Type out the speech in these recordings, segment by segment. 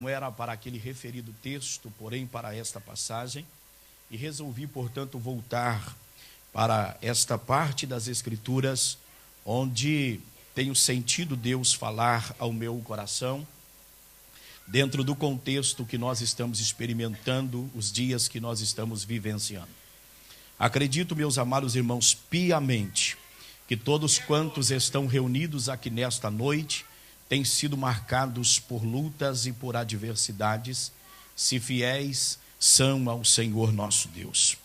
Não era para aquele referido texto, porém para esta passagem, e resolvi, portanto, voltar para esta parte das Escrituras, onde tenho sentido Deus falar ao meu coração, dentro do contexto que nós estamos experimentando, os dias que nós estamos vivenciando. Acredito, meus amados irmãos, piamente, que todos quantos estão reunidos aqui nesta noite, têm sido marcados por lutas e por adversidades, se fiéis são ao Senhor nosso Deus.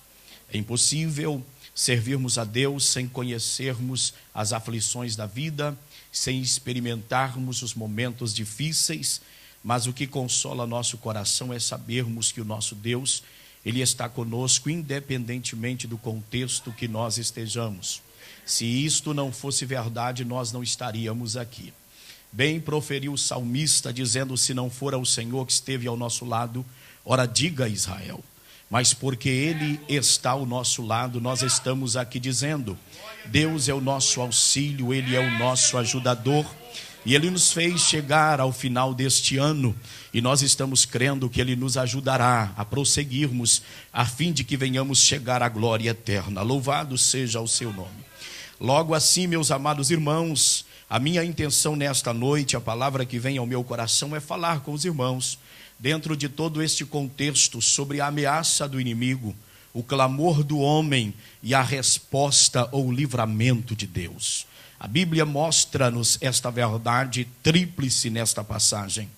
É impossível servirmos a Deus sem conhecermos as aflições da vida, sem experimentarmos os momentos difíceis, mas o que consola nosso coração é sabermos que o nosso Deus, Ele está conosco independentemente do contexto que nós estejamos. Se isto não fosse verdade, nós não estaríamos aqui. Bem proferiu o salmista, dizendo: se não for o Senhor que esteve ao nosso lado, ora diga a Israel. Mas porque Ele está ao nosso lado, nós estamos aqui dizendo: Deus é o nosso auxílio, Ele é o nosso ajudador. E Ele nos fez chegar ao final deste ano, e nós estamos crendo que Ele nos ajudará a prosseguirmos, a fim de que venhamos chegar à glória eterna. Louvado seja o seu nome. Logo assim, meus amados irmãos, a minha intenção nesta noite, a palavra que vem ao meu coração é falar com os irmãos, dentro de todo este contexto, sobre a ameaça do inimigo, o clamor do homem e a resposta ou livramento de Deus. A Bíblia mostra-nos esta verdade tríplice nesta passagem.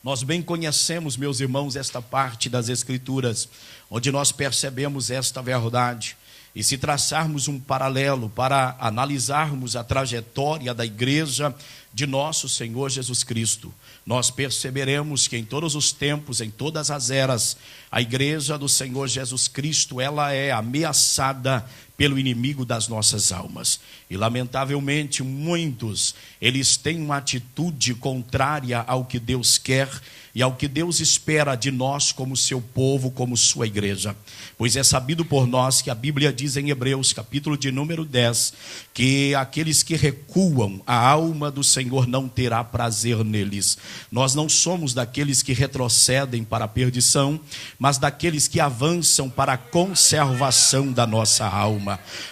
Nós bem conhecemos, meus irmãos, esta parte das Escrituras, onde nós percebemos esta verdade. E se traçarmos um paralelo para analisarmos a trajetória da igreja de nosso Senhor Jesus Cristo, nós perceberemos que em todos os tempos, em todas as eras, a igreja do Senhor Jesus Cristo, ela é ameaçada pelo inimigo das nossas almas. E lamentavelmente muitos, eles têm uma atitude contrária ao que Deus quer e ao que Deus espera de nós como seu povo, como sua igreja. Pois é sabido por nós que a Bíblia diz em Hebreus, capítulo de número 10, que aqueles que recuam, a alma do Senhor não terá prazer neles. Nós não somos daqueles que retrocedem para a perdição, mas daqueles que avançam para a conservação da nossa alma.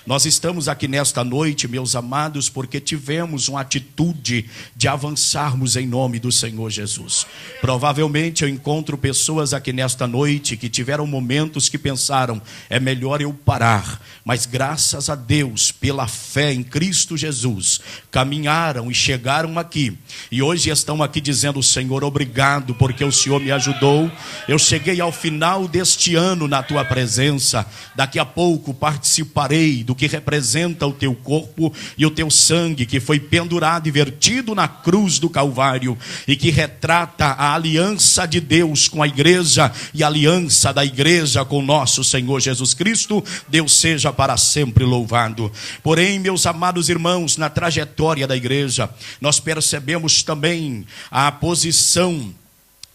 Nós estamos aqui nesta noite, meus amados, porque tivemos uma atitude de avançarmos em nome do Senhor Jesus. Provavelmente eu encontro pessoas aqui nesta noite que tiveram momentos que pensaram: é melhor eu parar. Mas graças a Deus, pela fé em Cristo Jesus, caminharam e chegaram aqui. E hoje estão aqui dizendo: Senhor, obrigado, porque o Senhor me ajudou. Eu cheguei ao final deste ano na tua presença. Daqui a pouco participarei do que representa o teu corpo e o teu sangue, que foi pendurado e vertido na cruz do Calvário, e que retrata a aliança de Deus com a igreja e a aliança da igreja com nosso Senhor Jesus Cristo. Deus seja para sempre louvado. Porém, meus amados irmãos, na trajetória da igreja, nós percebemos também a posição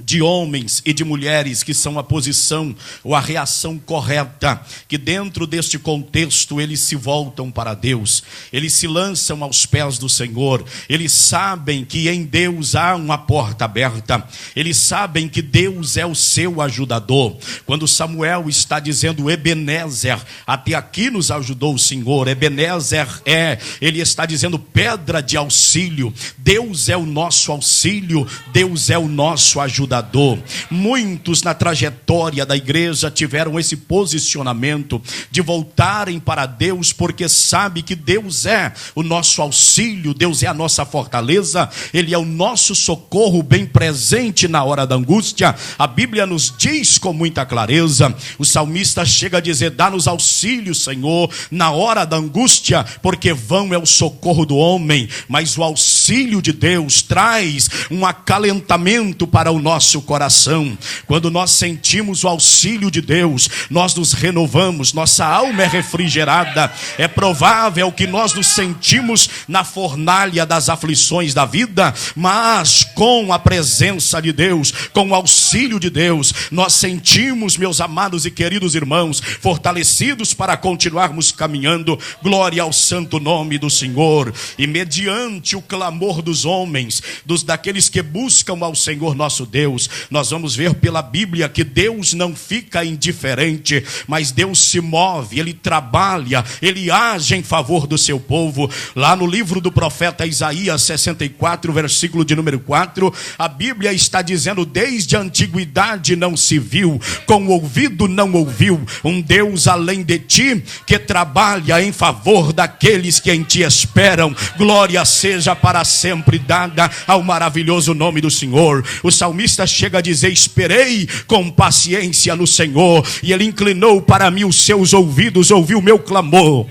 de homens e de mulheres, que são a posição ou a reação correta, que dentro deste contexto eles se voltam para Deus, eles se lançam aos pés do Senhor, eles sabem que em Deus há uma porta aberta, eles sabem que Deus é o seu ajudador. Quando Samuel está dizendo: Ebenezer, até aqui nos ajudou o Senhor, Ebenezer ele está dizendo pedra de auxílio. Deus é o nosso auxílio, Deus é o nosso ajudador. Muitos na trajetória da igreja tiveram esse posicionamento de voltarem para Deus, porque sabe que Deus é o nosso auxílio, Deus é a nossa fortaleza, Ele é o nosso socorro bem presente na hora da angústia. A Bíblia nos diz com muita clareza, o salmista chega a dizer: dá-nos auxílio, Senhor, na hora da angústia, porque vão é o socorro do homem, mas o auxílio de Deus traz um acalentamento para o nosso coração. Quando nós sentimos o auxílio de Deus, nós nos renovamos, nossa alma é refrigerada. É provável que nós nos sentimos na fornalha das aflições da vida, mas com a presença de Deus, com o auxílio de Deus, nós sentimos, meus amados e queridos irmãos, fortalecidos para continuarmos caminhando. Glória ao santo nome do Senhor. E mediante o clamor clamor dos homens, daqueles que buscam ao Senhor nosso Deus. Nós vamos ver pela Bíblia que Deus não fica indiferente, mas Deus se move, Ele trabalha, Ele age em favor do seu povo. Lá no livro do profeta Isaías 64, versículo de número 4, a Bíblia está dizendo: desde a antiguidade não se viu, com o ouvido não ouviu, um Deus além de ti, que trabalha em favor daqueles que em ti esperam. Glória seja para sempre dada ao maravilhoso nome do Senhor. O salmista chega a dizer: esperei com paciência no Senhor, e Ele inclinou para mim os seus ouvidos, ouviu o meu clamor.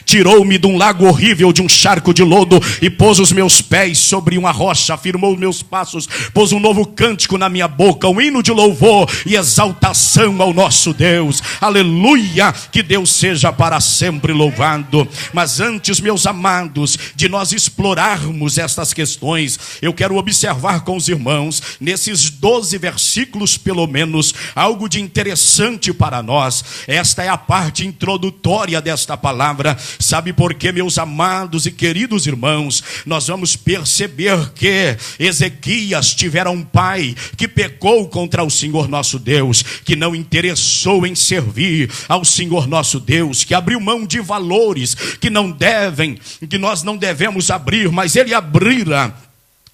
Tirou-me de um lago horrível, de um charco de lodo, e pôs os meus pés sobre uma rocha, afirmou os meus passos, pôs um novo cântico na minha boca, um hino de louvor e exaltação ao nosso Deus. Aleluia, que Deus seja para sempre louvado. Mas antes, meus amados, de nós explorarmos estas questões, eu quero observar com os irmãos, nesses 12 versículos pelo menos, algo de interessante para nós. Esta é a parte introdutória desta palavra. Sabe por quê, meus amados e queridos irmãos? Nós vamos perceber que Ezequias tivera um pai que pecou contra o Senhor nosso Deus, que não interessou em servir ao Senhor nosso Deus, que abriu mão de valores que nós não devemos abrir, mas ele abrira.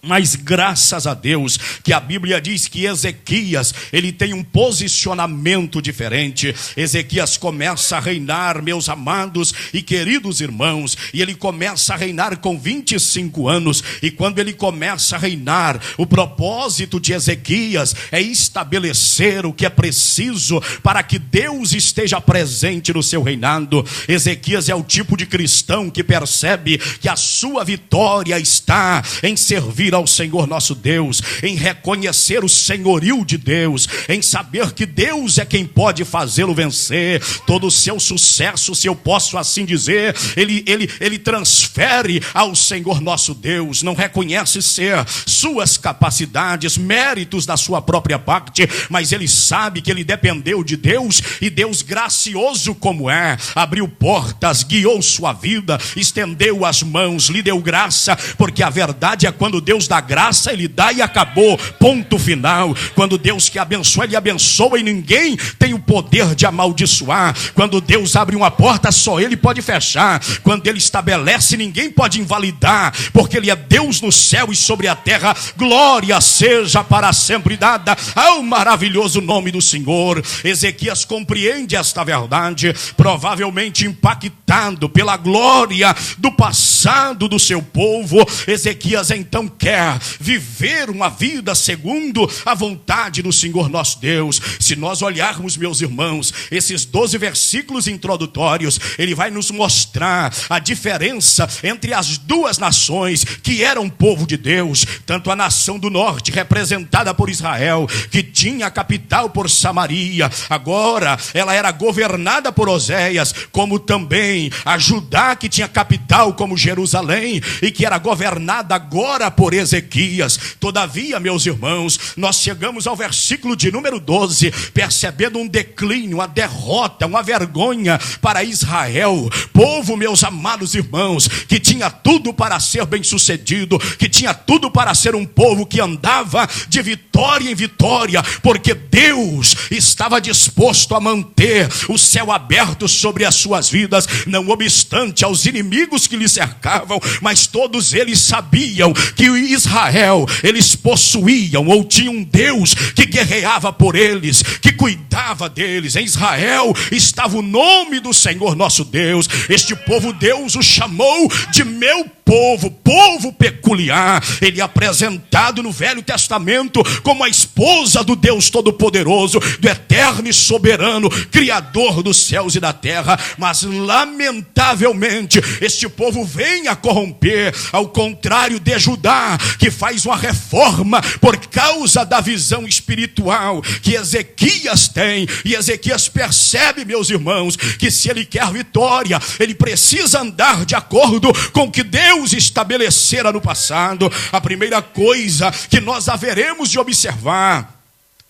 Mas graças a Deus que a Bíblia diz que Ezequias, ele tem um posicionamento diferente. Ezequias começa a reinar, meus amados e queridos irmãos, e ele começa a reinar com 25 anos, e quando ele começa a reinar, o propósito de Ezequias é estabelecer o que é preciso para que Deus esteja presente no seu reinado. Ezequias é o tipo de cristão que percebe que a sua vitória está em servir ao Senhor nosso Deus, em reconhecer o senhorio de Deus, em saber que Deus é quem pode fazê-lo vencer. Todo o seu sucesso, se eu posso assim dizer, ele transfere ao Senhor nosso Deus. Não reconhece ser suas capacidades, méritos da sua própria parte, mas ele sabe que ele dependeu de Deus, e Deus, gracioso como é, abriu portas, guiou sua vida, estendeu as mãos, lhe deu graça, porque a verdade é quando Deus dá graça, ele dá e acabou, ponto final. Quando Deus quer abençoar, ele abençoa, e ninguém tem o poder de amaldiçoar. Quando Deus abre uma porta, só ele pode fechar. Quando ele estabelece, ninguém pode invalidar, porque ele é Deus no céu e sobre a terra. Glória seja para sempre dada ao maravilhoso nome do Senhor. Ezequias compreende esta verdade, provavelmente impactado pela glória do passado do seu povo. Ezequias então quer viver uma vida segundo a vontade do Senhor nosso Deus. Se nós olharmos, meus irmãos, esses 12 versículos introdutórios, ele vai nos mostrar a diferença entre as duas nações que eram povo de Deus. Tanto a nação do norte, representada por Israel, que tinha a capital por Samaria, agora ela era governada por Oséias, como também a Judá, que tinha capital como Jerusalém, e que era governada agora por Ezequias. Todavia, meus irmãos, nós chegamos ao versículo de número 12, percebendo um declínio, uma derrota, uma vergonha para Israel. Povo, meus amados irmãos, que tinha tudo para ser bem sucedido, que tinha tudo para ser um povo que andava de vitória em vitória, porque Deus estava disposto a manter o céu aberto sobre as suas vidas, não obstante aos inimigos que lhe cercavam. Mas todos eles sabiam que Israel, eles possuíam ou tinham um Deus que guerreava por eles, que cuidava deles. Em Israel estava o nome do Senhor nosso Deus. Este povo, Deus o chamou de meu povo, povo peculiar. Ele é apresentado no Velho Testamento como a esposa do Deus Todo-Poderoso, do eterno e soberano, Criador dos céus e da terra. Mas lamentavelmente este povo vem a corromper, ao contrário de Judá, que faz uma reforma por causa da visão espiritual que Ezequias tem. E Ezequias percebe, meus irmãos, que se ele quer vitória, ele precisa andar de acordo com o que Deus estabelecera no passado. A primeira coisa que nós haveremos de observar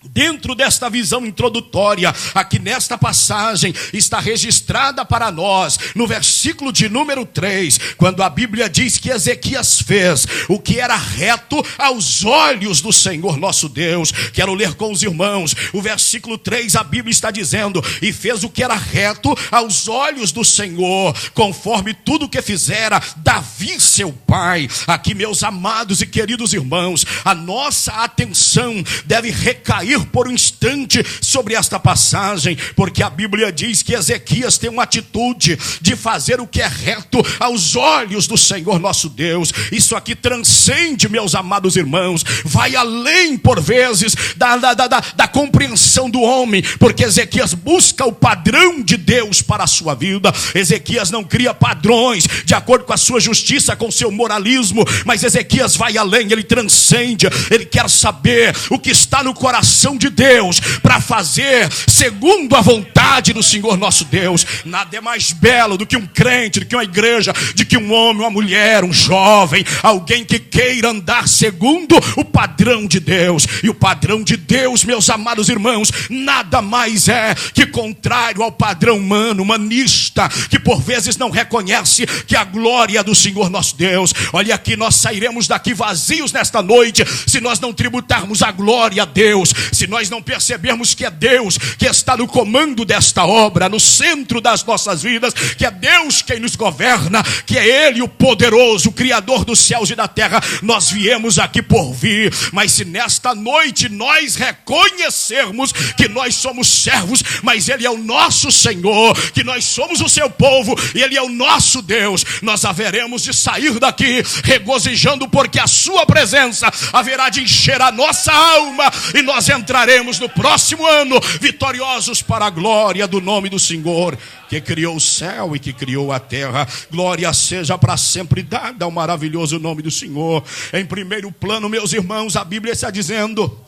Dentro desta visão introdutória, aqui nesta passagem, está registrada para nós, no versículo de número 3, quando a Bíblia diz que Ezequias fez o que era reto aos olhos do Senhor nosso Deus. Quero ler com os irmãos, o versículo 3, a Bíblia está dizendo, e fez o que era reto aos olhos do Senhor, conforme tudo que fizera Davi seu pai. Aqui, meus amados e queridos irmãos, a nossa atenção deve recair por um instante sobre esta passagem, porque a Bíblia diz que Ezequias tem uma atitude de fazer o que é reto aos olhos do Senhor nosso Deus. Isso aqui transcende, meus amados irmãos, vai além por vezes da compreensão do homem, porque Ezequias busca o padrão de Deus para a sua vida. Ezequias não cria padrões de acordo com a sua justiça, com o seu moralismo, mas Ezequias vai além, ele transcende, ele quer saber o que está no coração de Deus, para fazer segundo a vontade do Senhor nosso Deus. Nada é mais belo do que um crente, do que uma igreja, de que um homem, uma mulher, um jovem, alguém que queira andar segundo o padrão de Deus. E o padrão de Deus, meus amados irmãos, nada mais é que contrário ao padrão humano, humanista, que por vezes não reconhece que a glória do Senhor nosso Deus. Olha aqui, nós sairemos daqui vazios nesta noite se nós não tributarmos a glória a Deus, se nós não percebermos que é Deus que está no comando desta obra, no centro das nossas vidas, que é Deus quem nos governa, que é Ele o poderoso, o Criador dos céus e da terra. Nós viemos aqui por vir, mas se nesta noite nós reconhecermos que nós somos servos, mas Ele é o nosso Senhor, que nós somos o seu povo e Ele é o nosso Deus, nós haveremos de sair daqui regozijando, porque a sua presença haverá de encher a nossa alma e nós entraremos no próximo ano vitoriosos para a glória do nome do Senhor, que criou o céu e que criou a terra. Glória seja para sempre dada ao maravilhoso nome do Senhor. Em primeiro plano, meus irmãos, a Bíblia está dizendo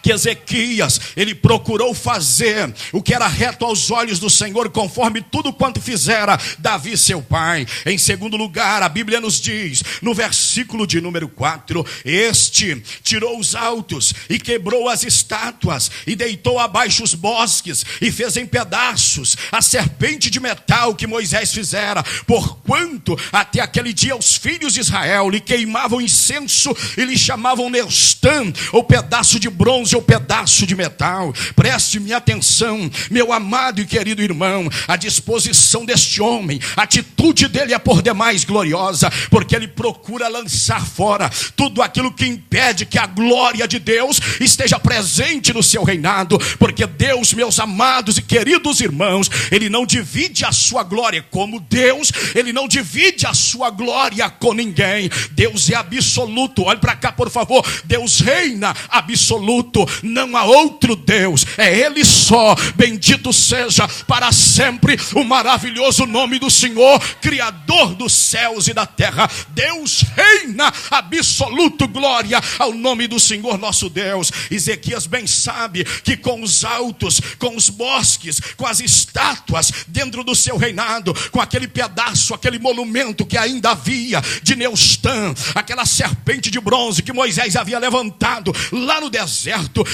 que Ezequias, ele procurou fazer o que era reto aos olhos do Senhor, conforme tudo quanto fizera Davi seu pai. Em segundo lugar, a Bíblia nos diz, no versículo de número 4, este tirou os altos e quebrou as estátuas e deitou abaixo os bosques e fez em pedaços a serpente de metal que Moisés fizera, porquanto até aquele dia os filhos de Israel lhe queimavam incenso e lhe chamavam Neustã, ou pedaço de bronze ou pedaço de metal. Preste-me atenção, meu amado e querido irmão, a disposição deste homem, a atitude dele é por demais gloriosa, porque ele procura lançar fora tudo aquilo que impede que a glória de Deus esteja presente no seu reinado, porque Deus, meus amados e queridos irmãos, Ele não divide a sua glória como Deus, Ele não divide a sua glória com ninguém. Deus é absoluto, olhe para cá por favor, Deus reina absoluto, não há outro Deus, é Ele só. Bendito seja para sempre o maravilhoso nome do Senhor, Criador dos céus e da terra. Deus reina absoluto, glória ao nome do Senhor nosso Deus. Ezequias bem sabe que com os altos, com os bosques, com as estátuas dentro do seu reinado, com aquele pedaço, aquele monumento que ainda havia de Neustã, aquela serpente de bronze que Moisés havia levantado lá no deserto.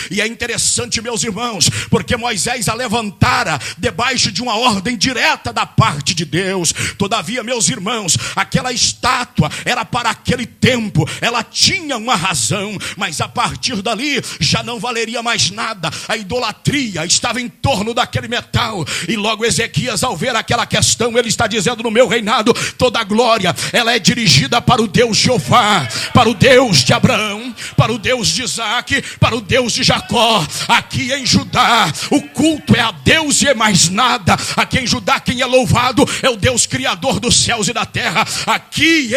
E é interessante, meus irmãos, porque Moisés a levantara debaixo de uma ordem direta da parte de Deus. Todavia, meus irmãos, aquela estátua era para aquele tempo, ela tinha uma razão, mas a partir dali já não valeria mais nada. A idolatria estava em torno daquele metal, e logo Ezequias, ao ver aquela questão, ele está dizendo: no meu reinado toda a glória ela é dirigida para o Deus Jeová, para o Deus de Abraão, para o Deus de Isaac, para o Deus de Jacó. Aqui em Judá o culto é a Deus e é mais nada. Aqui em Judá quem é louvado é o Deus Criador dos céus e da terra. Aqui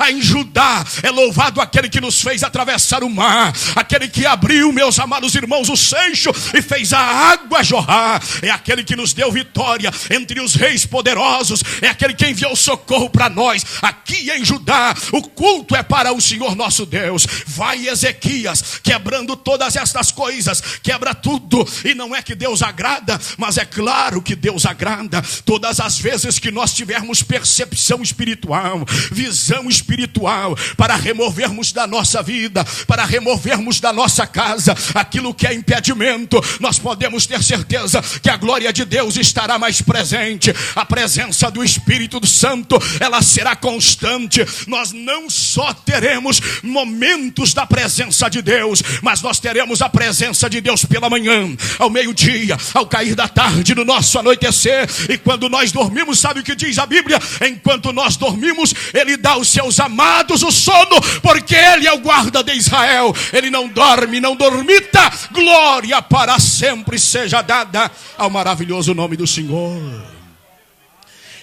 em Judá é louvado aquele que nos fez atravessar o mar, aquele que abriu, meus amados irmãos, o seixo e fez a água jorrar. É aquele que nos deu vitória entre os reis poderosos, é aquele que enviou socorro para nós. Aqui em Judá o culto é para o Senhor nosso Deus. Vai Ezequias quebrando todo todas estas coisas, quebra tudo. E não é que Deus agrada, mas é claro que Deus agrada. Todas as vezes que nós tivermos percepção espiritual, visão espiritual, para removermos da nossa vida, para removermos da nossa casa aquilo que é impedimento, nós podemos ter certeza que a glória de Deus estará mais presente. A presença do Espírito Santo, ela será constante. Nós não só teremos momentos da presença de Deus, mas nós teremos a presença de Deus pela manhã, ao meio-dia, ao cair da tarde, no nosso anoitecer. E quando nós dormimos, sabe o que diz a Bíblia? Enquanto nós dormimos, Ele dá aos seus amados o sono, porque Ele é o guarda de Israel. Ele não dorme, não dormita. Glória para sempre seja dada ao maravilhoso nome do Senhor.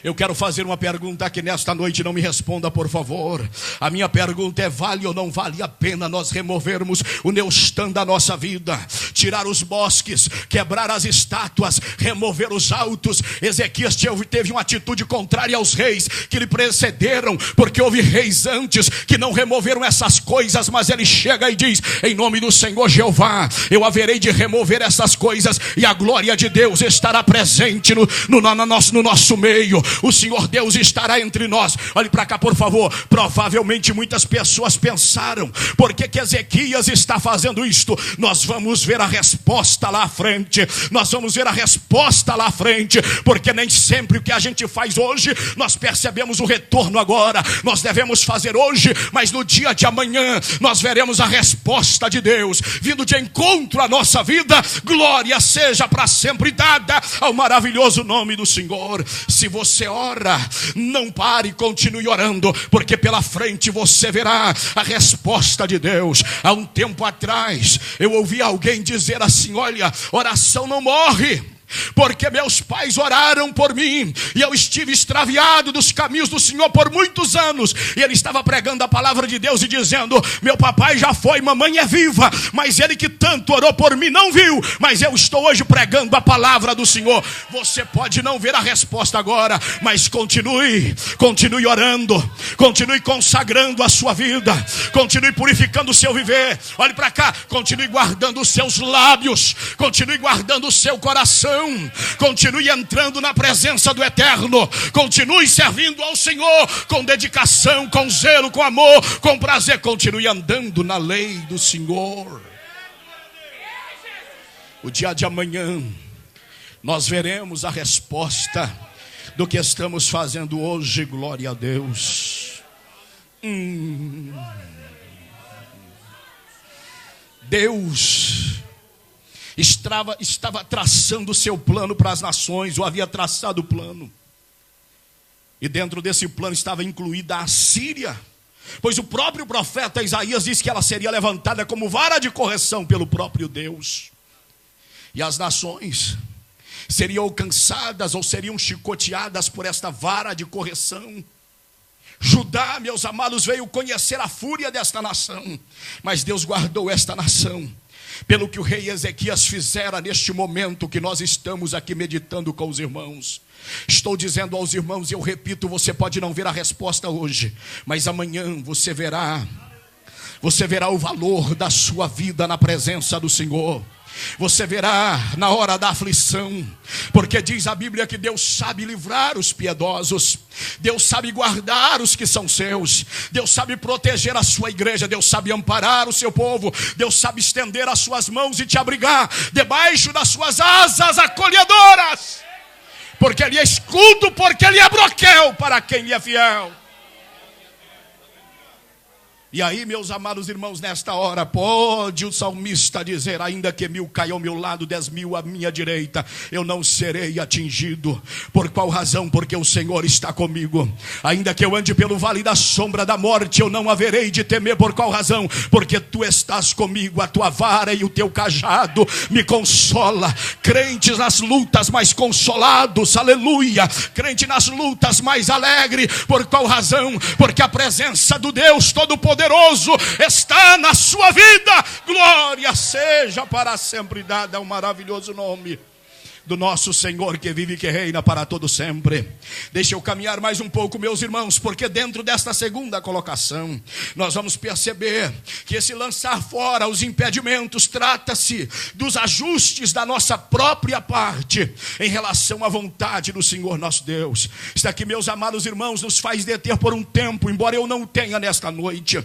Eu quero fazer uma pergunta aqui nesta noite, não me responda, por favor. A minha pergunta é: vale ou não vale a pena nós removermos o Neustan da nossa vida? Tirar os bosques, quebrar as estátuas, remover os altos. Ezequias teve uma atitude contrária aos reis que lhe precederam, porque houve reis antes que não removeram essas coisas, mas ele chega e diz: em nome do Senhor Jeová, eu haverei de remover essas coisas, e a glória de Deus estará presente no nosso meio. O Senhor Deus estará entre nós. Olhe para cá, por favor. Provavelmente muitas pessoas pensaram: por que Ezequias está fazendo isto? Nós vamos ver a resposta lá à frente. Nós vamos ver a resposta lá à frente. Porque nem sempre o que a gente faz hoje, nós percebemos o retorno agora. Nós devemos fazer hoje, mas no dia de amanhã nós veremos a resposta de Deus vindo de encontro à nossa vida. Glória seja para sempre dada ao maravilhoso nome do Senhor. Se você ora, não pare, continue orando, porque pela frente você verá a resposta de Deus. Há um tempo atrás eu ouvi alguém dizer assim: olha, oração não morre, porque meus pais oraram por mim e eu estive extraviado dos caminhos do Senhor por muitos anos. E ele estava pregando a palavra de Deus e dizendo: meu papai já foi, mamãe é viva, mas ele que tanto orou por mim não viu, mas eu estou hoje pregando a palavra do Senhor. Você pode não ver a resposta agora, mas continue orando, continue consagrando a sua vida, continue purificando o seu viver. Olhe para cá, continue guardando os seus lábios, continue guardando o seu coração, continue entrando na presença do Eterno, continue servindo ao Senhor com dedicação, com zelo, com amor, com prazer. Continue andando na lei do Senhor. O dia de amanhã nós veremos a resposta do que estamos fazendo hoje. Glória a Deus. Deus estava traçando o seu plano para as nações, ou havia traçado o plano. E dentro desse plano estava incluída a Síria, pois o próprio profeta Isaías disse que ela seria levantada como vara de correção pelo próprio Deus. E as nações seriam alcançadas ou seriam chicoteadas por esta vara de correção. Judá, meus amados, veio conhecer a fúria desta nação, mas Deus guardou esta nação pelo que o rei Ezequias fizera neste momento que nós estamos aqui meditando com os irmãos. Estou dizendo aos irmãos, e eu repito, você pode não ver a resposta hoje, mas amanhã você verá o valor da sua vida na presença do Senhor. Você verá na hora da aflição, porque diz a Bíblia que Deus sabe livrar os piedosos, Deus sabe guardar os que são seus, Deus sabe proteger a sua igreja, Deus sabe amparar o seu povo, Deus sabe estender as suas mãos e te abrigar debaixo das suas asas acolhedoras, porque Ele é escudo, porque Ele é broquel para quem lhe é fiel. E aí, meus amados irmãos, nesta hora pode o salmista dizer: ainda que 1000 caiam ao meu lado, 10.000 à minha direita, eu não serei atingido. Por qual razão? Porque o Senhor está comigo. Ainda que eu ande pelo vale da sombra da morte, eu não haverei de temer. Por qual razão? Porque tu estás comigo, a tua vara e o teu cajado me consola. Crentes nas lutas, mais consolados, aleluia. Crente nas lutas, mais alegre. Por qual razão? Porque a presença do Deus Todo-Poderoso está na sua vida. Glória seja para sempre dada ao maravilhoso nome do nosso Senhor que vive e que reina para todo sempre. Deixa eu caminhar mais um pouco, meus irmãos, porque dentro desta segunda colocação, nós vamos perceber que esse lançar fora os impedimentos trata-se dos ajustes da nossa própria parte em relação à vontade do Senhor nosso Deus. Isso aqui, meus amados irmãos, nos faz deter por um tempo, embora eu não tenha nesta noite.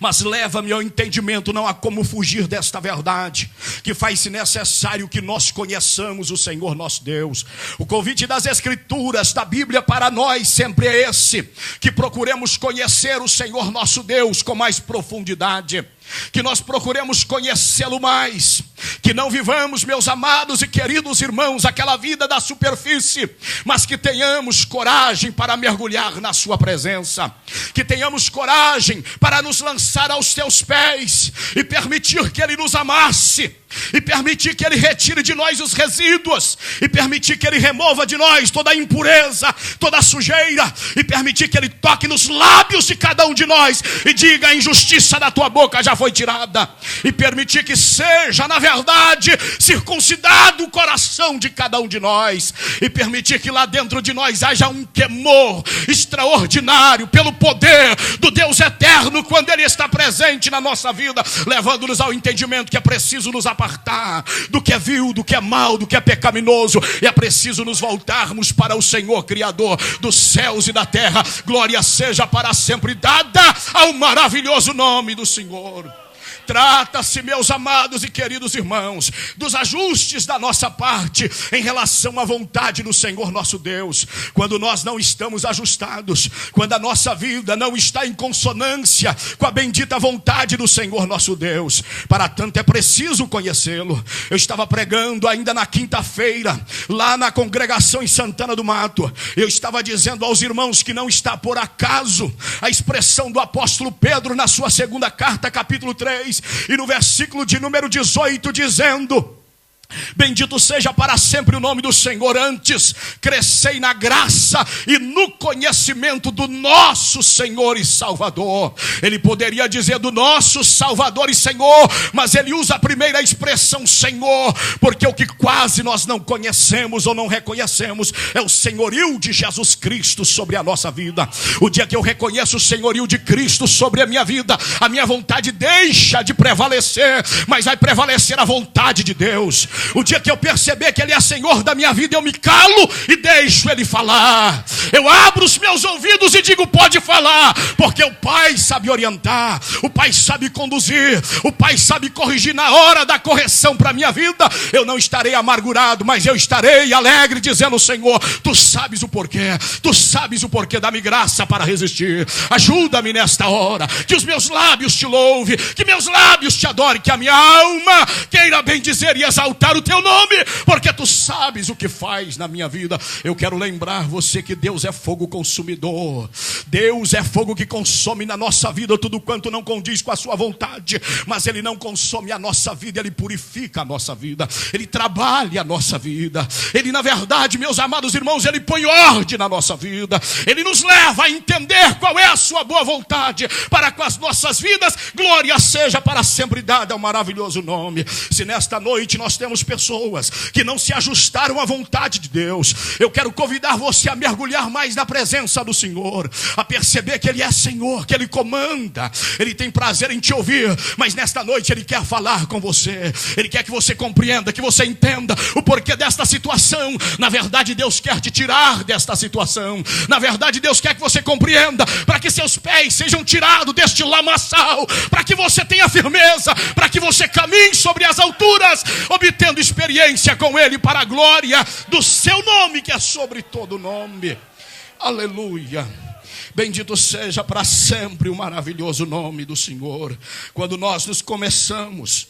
Mas leva-me ao entendimento, não há como fugir desta verdade, que faz-se necessário que nós conheçamos o Senhor nosso Deus. O convite das Escrituras, da Bíblia para nós sempre é esse, que procuremos conhecer o Senhor nosso Deus com mais profundidade, que nós procuremos conhecê-lo mais, que não vivamos, meus amados e queridos irmãos, aquela vida da superfície, mas que tenhamos coragem para mergulhar na sua presença, que tenhamos coragem para nos lançar aos teus pés e permitir que ele nos amasse, e permitir que ele retire de nós os resíduos, e permitir que ele remova de nós toda a impureza, toda a sujeira, e permitir que ele toque nos lábios de cada um de nós e diga: a injustiça da tua boca já foi tirada, e permitir que seja, na verdade, circuncidado o coração de cada um de nós, e permitir que lá dentro de nós haja um temor extraordinário pelo poder do Deus eterno, quando ele está presente na nossa vida, levando-nos ao entendimento que é preciso nos apartar do que é vil, do que é mal, do que é pecaminoso, e é preciso nos voltarmos para o Senhor Criador dos céus e da terra. Glória seja para sempre dada ao maravilhoso nome do Senhor. Trata-se, meus amados e queridos irmãos, dos ajustes da nossa parte em relação à vontade do Senhor nosso Deus. Quando nós não estamos ajustados, quando a nossa vida não está em consonância com a bendita vontade do Senhor nosso Deus, para tanto é preciso conhecê-lo. Eu estava pregando ainda na quinta-feira, lá na congregação em Santana do Mato. Eu estava dizendo aos irmãos que não está por acaso a expressão do apóstolo Pedro na sua segunda carta, capítulo 3, e no versículo de número 18, dizendo: bendito seja para sempre o nome do Senhor. Antes, crescei na graça e no conhecimento do nosso Senhor e Salvador. Ele poderia dizer do nosso Salvador e Senhor, mas ele usa a primeira expressão Senhor, porque o que quase nós não conhecemos ou não reconhecemos é o senhorio de Jesus Cristo sobre a nossa vida. O dia que eu reconheço o senhorio de Cristo sobre a minha vida, a minha vontade deixa de prevalecer, mas vai prevalecer a vontade de Deus. O dia que eu perceber que ele é Senhor da minha vida, eu me calo e deixo ele falar. Eu abro os meus ouvidos e digo: pode falar, porque o Pai sabe orientar, o Pai sabe conduzir, o Pai sabe corrigir na hora da correção para a minha vida. Eu não estarei amargurado, mas eu estarei alegre, dizendo: Senhor, tu sabes o porquê, dá-me graça para resistir. Ajuda-me nesta hora, que os meus lábios te louvem, que meus lábios te adorem, que a minha alma queira bendizer e exaltar o teu nome, porque tu sabes o que faz na minha vida. Eu quero lembrar você que Deus é fogo consumidor. Deus é fogo que consome na nossa vida tudo quanto não condiz com a sua vontade, mas ele não consome a nossa vida, ele purifica a nossa vida, ele trabalha a nossa vida, ele, na verdade, meus amados irmãos, ele põe ordem na nossa vida, ele nos leva a entender qual é a sua boa vontade para com as nossas vidas. Glória seja para sempre dada ao maravilhoso nome. Se nesta noite nós temos pessoas que não se ajustaram à vontade de Deus, eu quero convidar você a mergulhar mais na presença do Senhor, a perceber que ele é Senhor, que ele comanda, ele tem prazer em te ouvir, mas nesta noite ele quer falar com você, ele quer que você compreenda, que você entenda o porquê desta situação. Na verdade, Deus quer te tirar desta situação. Na verdade, Deus quer que você compreenda, para que seus pés sejam tirados deste lamaçal, para que você tenha firmeza, para que você caminhe sobre as alturas, obtendo experiência com ele para a glória do seu nome, que é sobre todo nome. Aleluia. Bendito seja para sempre o maravilhoso nome do Senhor. Quando nós nos começamos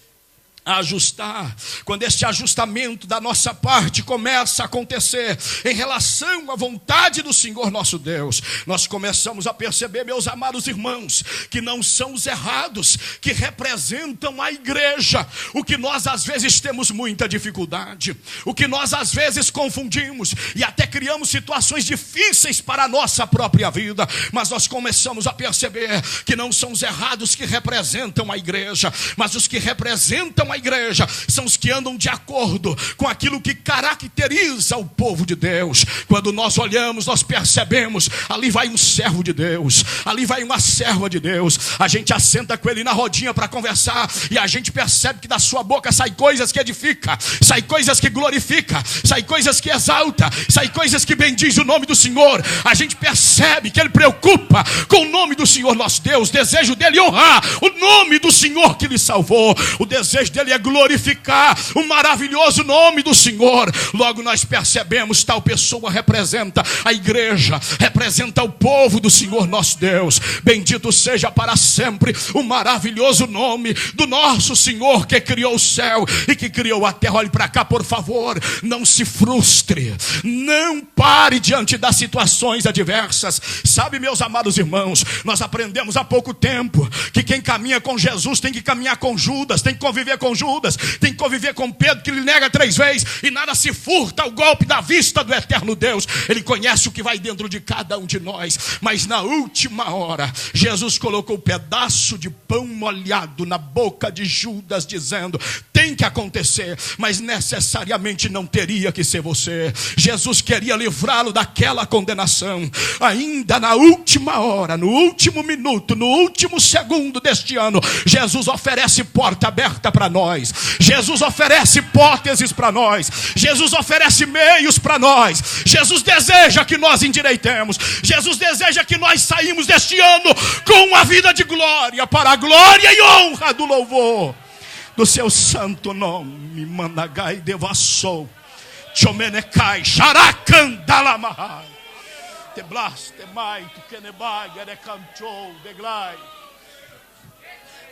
a ajustar, quando este ajustamento da nossa parte começa a acontecer em relação à vontade do Senhor nosso Deus, nós começamos a perceber, meus amados irmãos, que não são os errados que representam a igreja. O que nós às vezes temos muita dificuldade, o que nós às vezes confundimos e até criamos situações difíceis para a nossa própria vida, mas nós começamos a perceber que não são os errados que representam a igreja, mas os que representam a igreja, são os que andam de acordo com aquilo que caracteriza o povo de Deus. Quando nós olhamos, nós percebemos, ali vai um servo de Deus, ali vai uma serva de Deus. A gente assenta com ele na rodinha para conversar, e a gente percebe que da sua boca sai coisas que edifica, sai coisas que glorifica, sai coisas que exalta, sai coisas que bendiz o nome do Senhor. A gente percebe que ele preocupa com o nome do Senhor nosso Deus. O desejo dele é honrar o nome do Senhor que lhe salvou. O desejo dele é glorificar o maravilhoso nome do Senhor. Logo nós percebemos, tal pessoa representa a igreja, representa o povo do Senhor nosso Deus. Bendito seja para sempre o maravilhoso nome do nosso Senhor, que criou o céu e que criou a terra. Olhe para cá, por favor, não se frustre, não pare diante das situações adversas. Sabe, meus amados irmãos, nós aprendemos há pouco tempo que quem caminha com Jesus tem que caminhar com Judas, tem que conviver com Judas, tem que conviver com Pedro, que lhe nega 3 vezes, e nada se furta ao golpe da vista do eterno Deus. Ele conhece o que vai dentro de cada um de nós. Mas na última hora, Jesus colocou um pedaço de pão molhado na boca de Judas, dizendo: tem que acontecer, mas necessariamente não teria que ser você. Jesus queria livrá-lo daquela condenação. Ainda na última hora, no último minuto, no último segundo deste ano, Jesus oferece porta aberta para nós. Jesus oferece hipóteses para nós. Jesus oferece meios para nós. Jesus deseja que nós endireitemos. Jesus deseja que nós saímos deste ano com uma vida de glória, para a glória e honra do louvor do seu santo nome. Managai devassou, Chomenecai, Xaracandalamahai, Teblas, Temai, Tukenebai, Gerecantou, Deglai.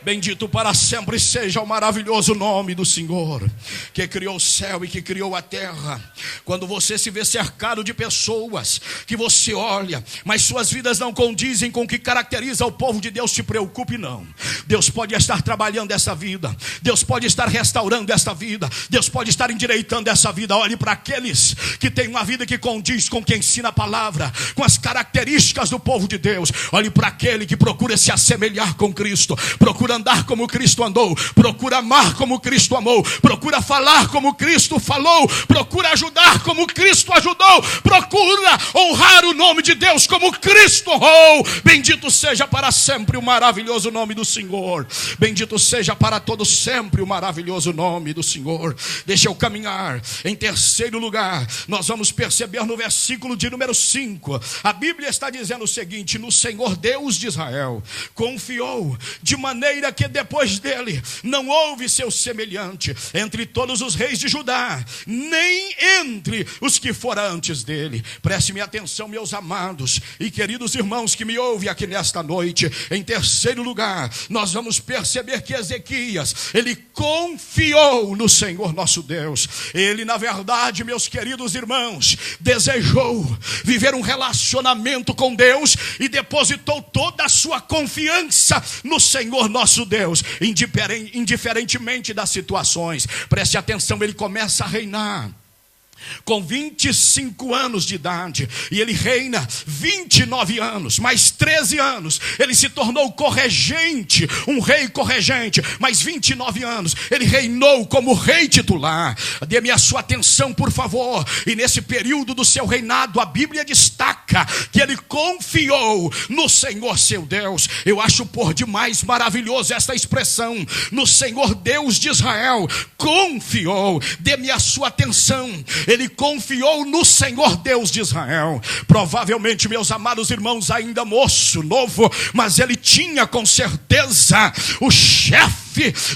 Bendito para sempre seja o maravilhoso nome do Senhor, que criou o céu e que criou a terra. Quando você se vê cercado de pessoas que você olha, mas suas vidas não condizem com o que caracteriza o povo de Deus, se preocupe não. Deus pode estar trabalhando essa vida, Deus pode estar restaurando essa vida, Deus pode estar endireitando essa vida. Olhe para aqueles que têm uma vida que condiz com o que ensina a palavra, com as características do povo de Deus. Olhe para aquele que procura se assemelhar com Cristo, procura andar como Cristo andou, procura amar como Cristo amou, procura falar como Cristo falou, procura ajudar como Cristo ajudou, procura honrar o nome de Deus como Cristo honrou. Bendito seja para sempre o maravilhoso nome do Senhor. Bendito seja para todos sempre o maravilhoso nome do Senhor. Deixa eu caminhar. Em terceiro lugar, nós vamos perceber no versículo de número 5, a Bíblia está dizendo o seguinte: no Senhor Deus de Israel confiou, de maneira que depois dele não houve seu semelhante entre todos os reis de Judá, nem entre os que foram antes dele. Preste-me atenção, meus amados e queridos irmãos que me ouvem aqui nesta noite. Em terceiro lugar, nós vamos perceber que Ezequias, ele confiou no Senhor nosso Deus. Ele, na verdade, meus queridos irmãos, desejou viver um relacionamento com Deus e depositou toda a sua confiança no Senhor nosso Deus, indiferentemente das situações. Preste atenção, ele começa a reinar com 25 anos de idade, e ele reina 29 anos, mais 13 anos, ele se tornou corregente, um rei corregente, mais 29 anos, ele reinou como rei titular. Dê-me a sua atenção, por favor. E nesse período do seu reinado, a Bíblia destaca que ele confiou no Senhor seu Deus. Eu acho por demais maravilhoso esta expressão, no Senhor Deus de Israel confiou. Dê-me a sua atenção, ele confiou no Senhor Deus de Israel. Provavelmente, meus amados irmãos, ainda moço, novo, mas ele tinha com certeza o chefe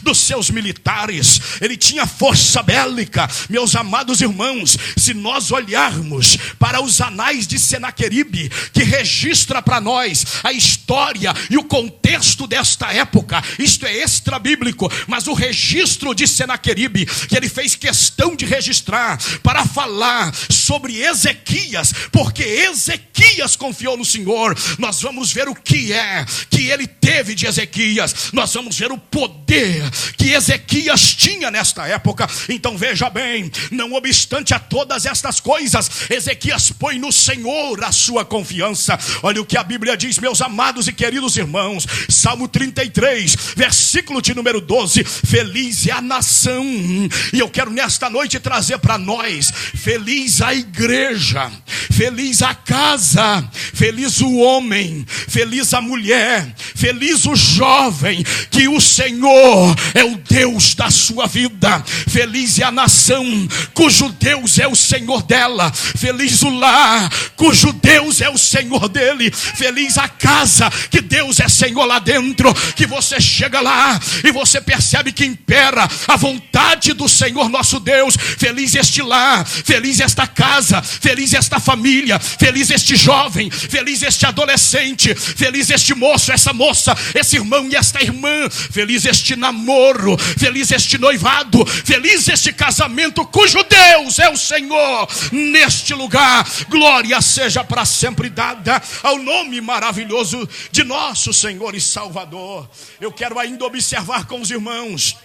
dos seus militares, ele tinha força bélica. Meus amados irmãos, se nós olharmos para os anais de Senaqueribe, que registra para nós a história e o contexto desta época, isto é extra bíblico, mas o registro de Senaqueribe, que ele fez questão de registrar para falar sobre Ezequias, porque Ezequias confiou no Senhor. Nós vamos ver o que ele teve de Ezequias, nós vamos ver o poder poder que Ezequias tinha nesta época. Então veja bem, não obstante a todas estas coisas, Ezequias põe no Senhor a sua confiança. Olha o que a Bíblia diz, meus amados e queridos irmãos, Salmo 33, versículo de número 12: feliz é a nação, e eu quero nesta noite trazer para nós: feliz a igreja, feliz a casa, feliz o homem, feliz a mulher, feliz o jovem, que o Senhor é o Deus da sua vida. Feliz é a nação cujo Deus é o Senhor dela. Feliz o lar cujo Deus é o Senhor dele. Feliz a casa que Deus é Senhor lá dentro, que você chega lá e você percebe que impera a vontade do Senhor nosso Deus. Feliz este lar, feliz esta casa, feliz esta família, feliz este jovem, feliz este adolescente, feliz este moço, essa moça, esse irmão e esta irmã. Feliz este namoro, feliz este noivado, feliz este casamento cujo Deus é o Senhor neste lugar. Glória seja para sempre dada ao nome maravilhoso de nosso Senhor e Salvador. Eu quero ainda observar com os irmãos,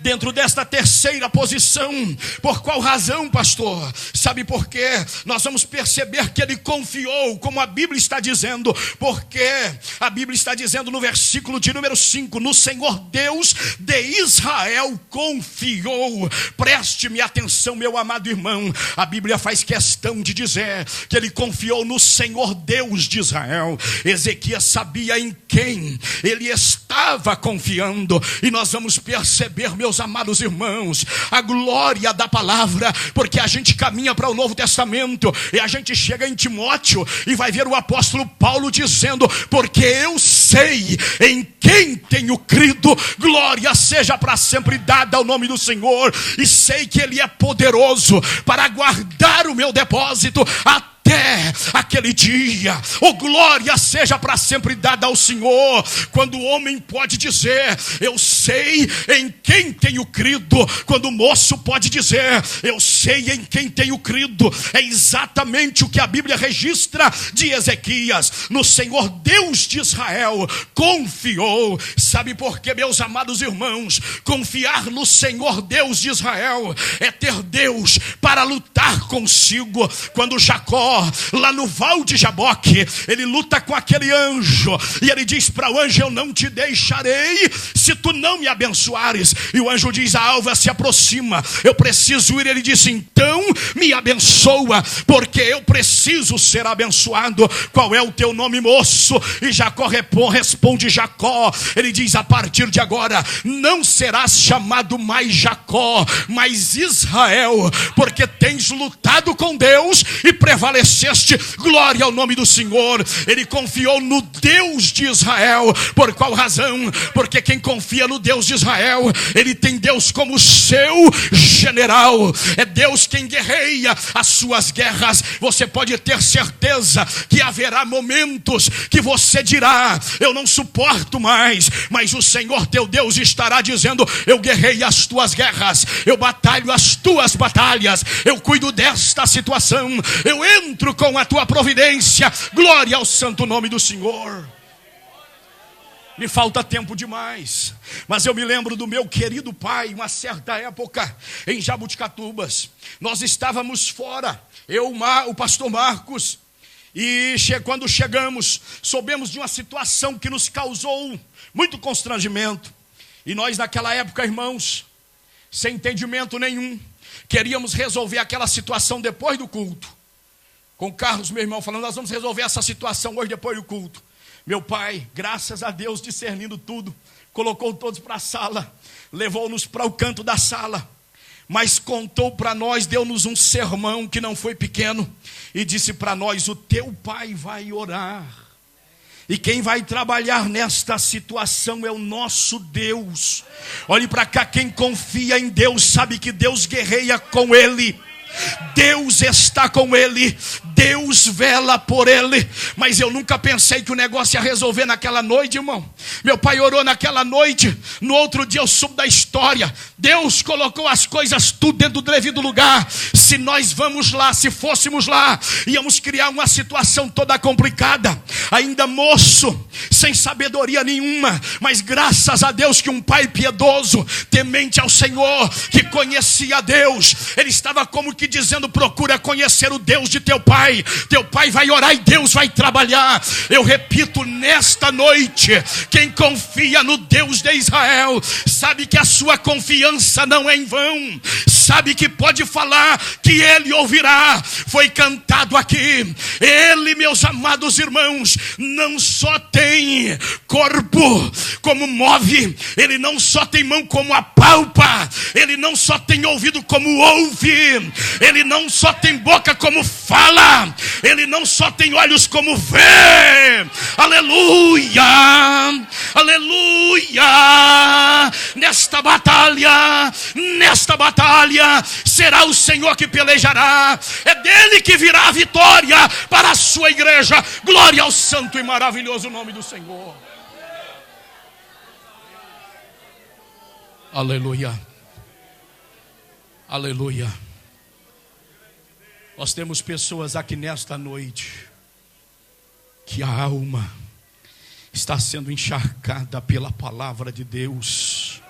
dentro desta terceira posição. Por qual razão, pastor? Sabe por quê? Nós vamos perceber que ele confiou, como a Bíblia está dizendo, porque a Bíblia está dizendo no versículo de número 5, no Senhor Deus de Israel confiou. Preste-me atenção, meu amado irmão, a Bíblia faz questão de dizer que ele confiou no Senhor Deus de Israel. Ezequias sabia em quem ele estava confiando, e nós vamos perceber, meus amados irmãos, a glória da palavra, porque a gente caminha para o Novo Testamento e a gente chega em Timóteo e vai ver o apóstolo Paulo dizendo: porque eu sei em quem tenho crido, glória seja para sempre dada ao nome do Senhor, e sei que ele é poderoso para guardar o meu depósito até aquele dia. Oh, glória seja para sempre dada ao Senhor. Quando o homem pode dizer: eu sei em quem tenho crido. Quando o moço pode dizer: eu sei em quem tenho crido. É exatamente o que a Bíblia registra de Ezequias. No Senhor Deus de Israel confiou. Sabe por quê, meus amados irmãos? Confiar no Senhor Deus de Israel é ter Deus para lutar consigo. Quando Jacó, lá no val de Jaboque, ele luta com aquele anjo, e ele diz para o anjo: eu não te deixarei se tu não me abençoares. E o anjo diz: a alva se aproxima, eu preciso ir. Ele disse: então me abençoa, porque eu preciso ser abençoado. Qual é o teu nome, moço? E Jacó responde: Jacó. Ele diz: a partir de agora não serás chamado mais Jacó, mas Israel, porque tens lutado com Deus e prevaleceste. Glória ao nome do Senhor. Ele confiou no Deus de Israel. Por qual razão? Porque quem confia no Deus de Israel, ele tem Deus como seu general. É Deus quem guerreia as suas guerras. Você pode ter certeza que haverá momentos que você dirá: eu não suporto mais, mas o Senhor teu Deus estará dizendo: eu guerrei as tuas guerras, eu batalho as tuas batalhas, eu cuido desta situação, eu entro com a tua providência. Glória ao santo nome do Senhor. Me falta tempo demais, mas eu me lembro do meu querido pai, uma certa época, em Jabuticatubas. Nós estávamos fora, eu, o pastor Marcos, e quando chegamos, soubemos de uma situação que nos causou muito constrangimento. E nós naquela época, irmãos, sem entendimento nenhum, queríamos resolver aquela situação depois do culto. Com Carlos, meu irmão, falando: nós vamos resolver essa situação hoje depois do culto. Meu pai, graças a Deus, discernindo tudo, colocou todos para a sala, levou-nos para o canto da sala, mas contou para nós, deu-nos um sermão que não foi pequeno, e disse para nós: o teu pai vai orar, e quem vai trabalhar nesta situação é o nosso Deus. Olhe para cá, quem confia em Deus sabe que Deus guerreia com ele. Deus está com ele, Deus vela por ele. Mas eu nunca pensei que o negócio ia resolver naquela noite, irmão. Meu pai orou naquela noite, no outro dia eu soube da história. Deus colocou as coisas tudo dentro do devido lugar. Se nós vamos lá, se fôssemos lá, íamos criar uma situação toda complicada. Ainda moço, sem sabedoria nenhuma, mas graças a Deus que um pai piedoso, temente ao Senhor, que conhecia Deus, ele estava como que dizendo: procura conhecer o Deus de teu pai vai orar e Deus vai trabalhar. Eu repito, nesta noite, quem confia no Deus de Israel, sabe que a sua confiança não é em vão, sabe que pode falar que ele ouvirá. Foi cantado aqui, ele, meus amados irmãos, não só tem corpo como move, ele não só tem mão como apalpa, ele não só tem ouvido como ouve, ele não só tem boca como fala, ele não só tem olhos como vê. Aleluia, aleluia. Nesta batalha será o Senhor que pelejará, é dele que virá a vitória para a sua igreja. Glória ao santo e maravilhoso nome do Senhor. Aleluia, aleluia. Nós temos pessoas aqui nesta noite que a alma está sendo encharcada pela palavra de Deus.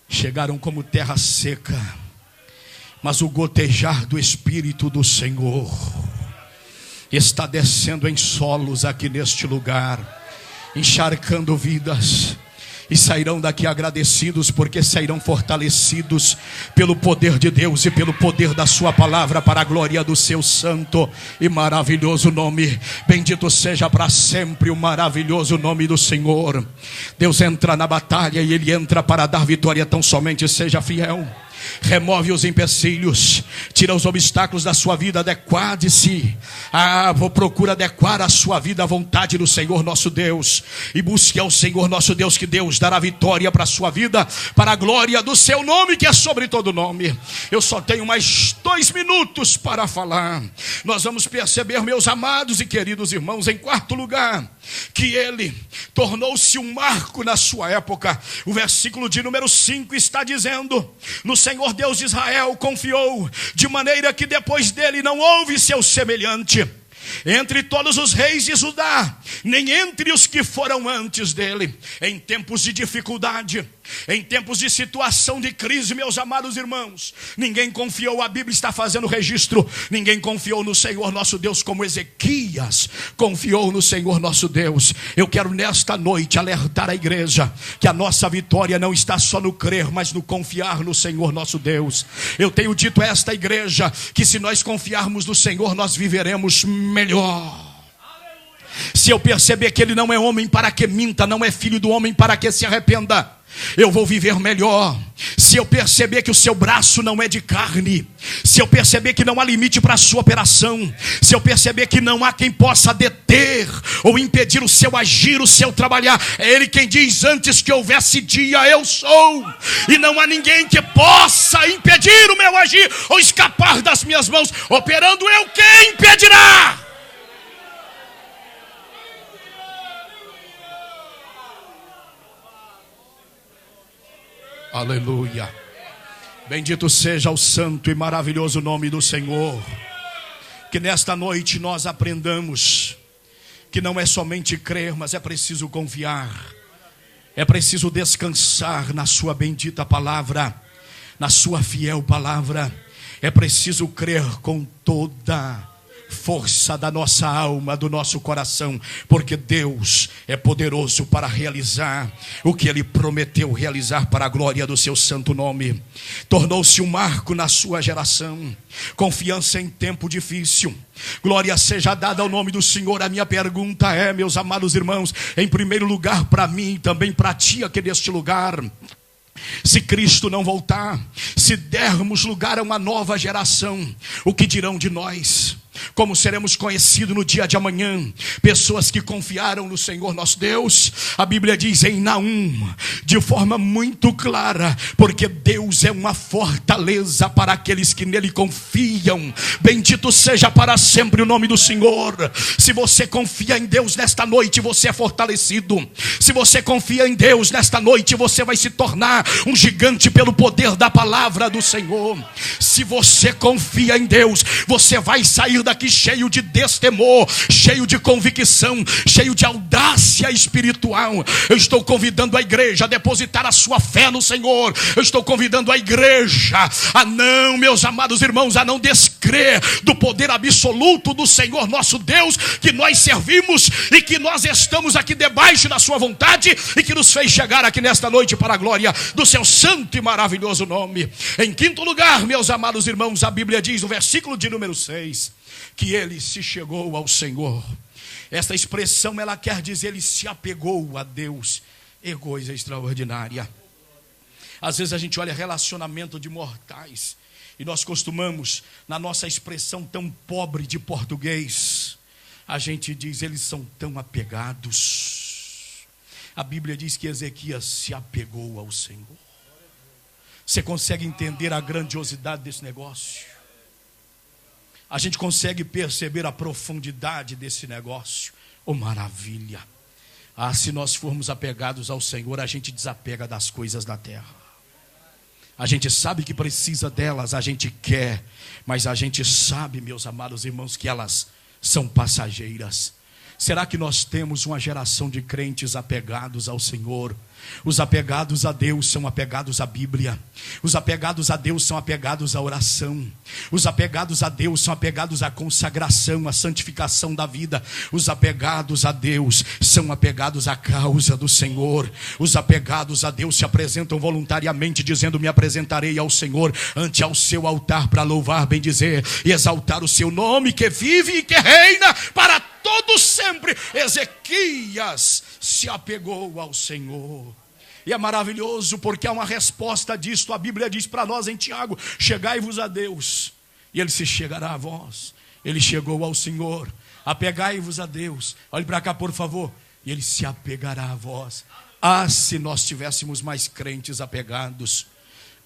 Chegaram como terra seca, mas o gotejar do Espírito do Senhor está descendo em solos aqui neste lugar, encharcando vidas. E sairão daqui agradecidos, porque sairão fortalecidos pelo poder de Deus e pelo poder da sua palavra, para a glória do seu santo e maravilhoso nome. Bendito seja para sempre o maravilhoso nome do Senhor. Deus entra na batalha e Ele entra para dar vitória. Tão somente seja fiel. Remove os empecilhos, tira os obstáculos da sua vida, adequade-se, procura adequar a sua vida à vontade do Senhor nosso Deus, e busque ao Senhor nosso Deus, que Deus dará vitória para a sua vida, para a glória do seu nome, que é sobre todo nome. Eu só tenho mais 2 minutos para falar. Nós vamos perceber, meus amados e queridos irmãos, em quarto lugar, que ele tornou-se um marco na sua época. O versículo de número 5 está dizendo: no Senhor Deus de Israel confiou, de maneira que depois dele não houve seu semelhante entre todos os reis de Judá, nem entre os que foram antes dele. Em tempos de dificuldade, em tempos de situação de crise, meus amados irmãos, ninguém confiou. A Bíblia está fazendo registro. Ninguém confiou no Senhor nosso Deus como Ezequias confiou no Senhor nosso Deus. Eu quero nesta noite alertar a igreja que a nossa vitória não está só no crer, mas no confiar no Senhor nosso Deus. Eu tenho dito a esta igreja que se nós confiarmos no Senhor, nós viveremos melhor. Se eu perceber que ele não é homem para que minta, não é filho do homem para que se arrependa, eu vou viver melhor. Se eu perceber que o seu braço não é de carne, se eu perceber que não há limite para a sua operação, se eu perceber que não há quem possa deter ou impedir o seu agir, o seu trabalhar, é ele quem diz: antes que houvesse dia, eu sou, e não há ninguém que possa impedir o meu agir ou escapar das minhas mãos. Operando eu, quem impedirá? Aleluia. Bendito seja o santo e maravilhoso nome do Senhor. Que nesta noite nós aprendamos que não é somente crer, mas é preciso confiar. É preciso descansar na sua bendita palavra, na sua fiel palavra. É preciso crer com toda força da nossa alma, do nosso coração, porque Deus é poderoso para realizar o que Ele prometeu realizar para a glória do seu santo nome. Tornou-se um marco na sua geração. Confiança em tempo difícil. Glória seja dada ao nome do Senhor. A minha pergunta é, meus amados irmãos, em primeiro lugar para mim e também para ti aqui neste lugar: se Cristo não voltar, se dermos lugar a uma nova geração, o que dirão de nós? Como seremos conhecidos no dia de amanhã? Pessoas que confiaram no Senhor nosso Deus. A Bíblia diz em Naum, de forma muito clara, porque Deus é uma fortaleza para aqueles que nele confiam. Bendito seja para sempre o nome do Senhor. Se você confia em Deus nesta noite, você é fortalecido. Se você confia em Deus nesta noite, você vai se tornar um gigante pelo poder da palavra do Senhor. Se você confia em Deus, você vai sair daqui cheio de destemor, cheio de convicção, cheio de audácia espiritual. Eu estou convidando a igreja a depositar a sua fé no Senhor. Eu estou convidando a igreja a não, meus amados irmãos, a não descrer do poder absoluto do Senhor nosso Deus, que nós servimos e que nós estamos aqui debaixo da sua vontade e que nos fez chegar aqui nesta noite para a glória do seu santo e maravilhoso nome. Em quinto lugar, meus amados irmãos, a Bíblia diz no versículo de número 6, que ele se chegou ao Senhor. Esta expressão, ela quer dizer, ele se apegou a Deus. É coisa extraordinária. Às vezes a gente olha relacionamento de mortais e nós costumamos, na nossa expressão tão pobre de português, a gente diz, eles são tão apegados. A Bíblia diz que Ezequias se apegou ao Senhor. Você consegue entender a grandiosidade desse negócio? A gente consegue perceber a profundidade desse negócio. Oh, maravilha! Ah, se nós formos apegados ao Senhor, a gente desapega das coisas da terra. A gente sabe que precisa delas, a gente quer, mas a gente sabe, meus amados irmãos, que elas são passageiras. Será que nós temos uma geração de crentes apegados ao Senhor? Os apegados a Deus são apegados à Bíblia. Os apegados a Deus são apegados à oração. Os apegados a Deus são apegados à consagração, à santificação da vida. Os apegados a Deus são apegados à causa do Senhor. Os apegados a Deus se apresentam voluntariamente, dizendo, me apresentarei ao Senhor ante ao seu altar para louvar, bendizer e exaltar o seu nome, que vive e que reina para todo sempre. Ezequias se apegou ao Senhor. E é maravilhoso porque há uma resposta disto. A Bíblia diz para nós em Tiago, chegai-vos a Deus e ele se chegará a vós. Ele chegou ao Senhor. Apegai-vos a Deus. Olhe para cá, por favor. E ele se apegará a vós. Ah, se nós tivéssemos mais crentes apegados.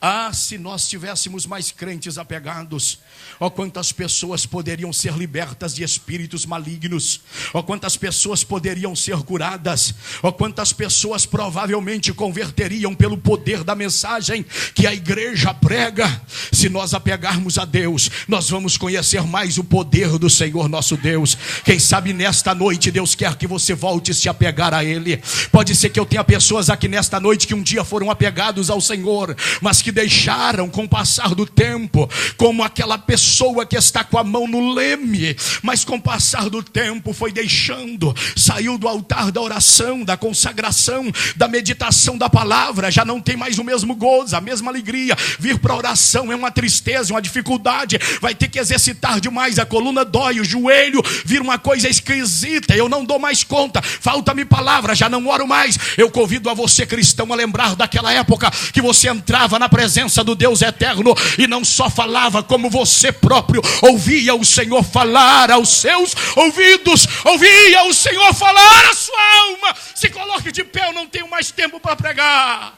Ah, se nós tivéssemos mais crentes apegados. Oh, quantas pessoas poderiam ser libertas de espíritos malignos. Oh, quantas pessoas poderiam ser curadas. Oh, quantas pessoas provavelmente converteriam pelo poder da mensagem que a igreja prega. Se nós apegarmos a Deus, nós vamos conhecer mais o poder do Senhor nosso Deus. Quem sabe nesta noite Deus quer que você volte a se apegar a Ele. Pode ser que eu tenha pessoas aqui nesta noite que um dia foram apegados ao Senhor, mas que deixaram com o passar do tempo, como aquela pessoa que está com a mão no leme, mas com o passar do tempo foi deixando, saiu do altar da oração, da consagração, da meditação da palavra, já não tem mais o mesmo gozo, a mesma alegria. Vir para a oração é uma tristeza, uma dificuldade, vai ter que exercitar demais, a coluna dói, o joelho vira uma coisa esquisita, eu não dou mais conta, falta-me palavra, já não oro mais. Eu convido a você, cristão, a lembrar daquela época que você entrava na presença do Deus eterno e não só falava, como você próprio ouvia o Senhor falar aos seus ouvidos, ouvia o Senhor falar à sua alma. Se coloque de pé, eu não tenho mais tempo para pregar,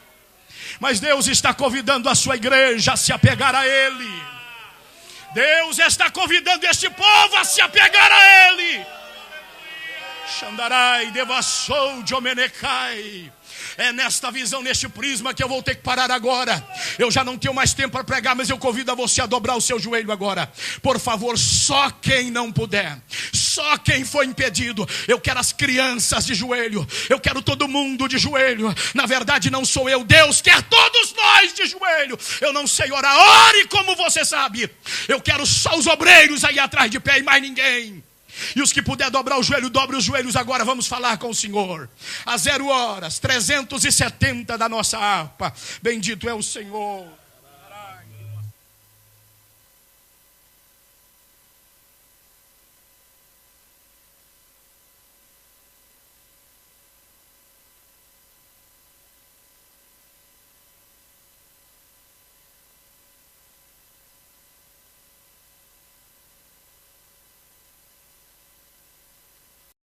mas Deus está convidando a sua igreja a se apegar a Ele. Deus está convidando este povo a se apegar a Ele. Xandarai, devassou, Diomenecai. É nesta visão, neste prisma que eu vou ter que parar agora. Eu já não tenho mais tempo para pregar, mas eu convido a você a dobrar o seu joelho agora. Por favor, só quem não puder, só quem foi impedido. Eu quero as crianças de joelho, eu quero todo mundo de joelho. Na verdade não sou eu, Deus quer todos nós de joelho. Eu não sei orar, ore como você sabe. Eu quero só os obreiros aí atrás de pé e mais ninguém. E os que puder dobrar o joelho, dobre os joelhos agora. Vamos falar com o Senhor. Às 0 horas 370 da nossa harpa. Bendito é o Senhor.